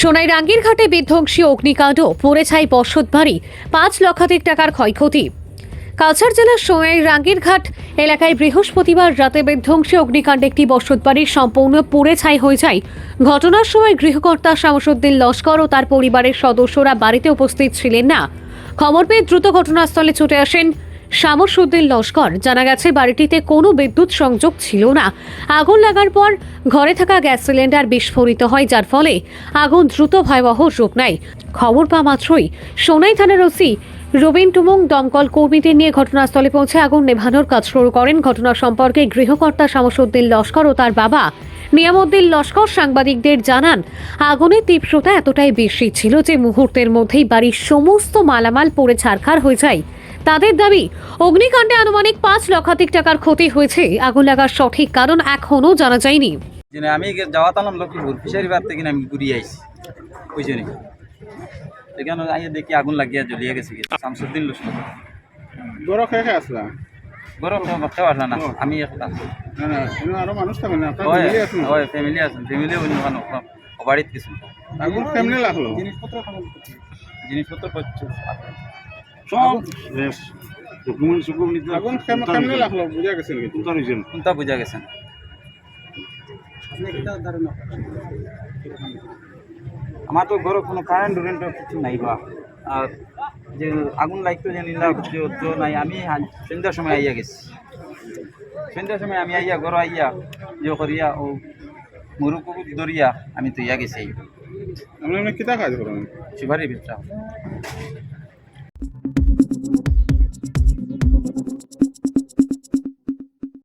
সোনাইরাঙ্গীর ঘাটে বিধ্বংসী অগ্নিকাণ্ড, পুড়ে ছাই বসতবাড়ি, 5 লক্ষাধিক টাকার ক্ষয়ক্ষতি। কাছাড় জেলার সোনাইরাঙ্গীর ঘাট এলাকায় বৃহস্পতিবার রাতে বিধ্বংসী অগ্নিকাণ্ডে একটি বসতবাড়ি সম্পূর্ণ পুড়ে ছাই হয়ে যায়। ঘটনার সময় গৃহকর্তা শামসুদ্দিন লস্কর ও তার পরিবারের সদস্যরা বাড়িতে উপস্থিত ছিলেন না। খবর পেয়ে দ্রুত ঘটনাস্থলে ছুটে আসেন শামসুদ্দিন লস্কর। জানা গেছে বাড়িটিতে কোনো বিদ্যুৎ সংযোগ ছিল না। আগুন লাগার পর ঘরে থাকা গ্যাস সিলিন্ডার বিস্ফোরিত হয়, যার ফলে আগুন দ্রুত ভয়াবহ রূপ নেয়। খবর পাওয়া মাত্রই সোনাই থানার ওসি রবিন টুমুং দমকল কর্মীদের নিয়ে ঘটনাস্থলে পৌঁছে আগুন নেভানোর কাজ শুরু করেন। ঘটনা সম্পর্কে গৃহকর্তা শামসুদ্দিন লস্কর ও তার বাবা নিয়ামউদ্দিন লস্কর সাংবাদিকদের জানান, আগুনের তীব্রতা এতটাই বেশি ছিল যে মুহূর্তের মধ্যেই বাড়ির সমস্ত মালামাল পুড়ে ছারখার হয়ে যায়। তাদের দাবি, অগ্নিকাণ্ডে আনুমানিক 5 লক্ষাধিক টাকার ক্ষতি হয়েছে। আগুন লাগার সঠিক কারণ এখনো জানা যায়নি। আমি যাওয়া তালাম লক্ষ্মীপুর ফিশারি বার থেকে আমি ঘুরিয়ে আইছি বুঝছি এখানে আইয়া দেখি আগুন লাগিয়া জ্বলিয়ে গেছে। শামসুদ্দিন লস্কর গরম খেয়ে আসলা গরম ভাবতে পারলাম না, আমি একটা আরো মানুষ থাকে না, ফ্যামিলি আছেন, ফ্যামিলি অন্য বাড়িতে কিছু আগুন কেমনে লাগলো? জিনিসপত্র করছে সব আগুন কেমনে লাগলো বুঝা গেছে কোনটা বোঝা গেছেন। আমার তো ঘরে কোনো কারেন্ট উরেন্ট কিছু নাই বা আর যে আগুন লাগতো যে নিলা নাই। আমি সন্ধ্যার সময় আইয়া গেছি, সন্ধ্যার সময় আমি আইয়া ঘর আইয়া যে করিয়া ও মুরুকু ধরিয়া আমি তো ইয়া গেছি। আপনি কিতা কাজ করেন? সুপারি ভিতরা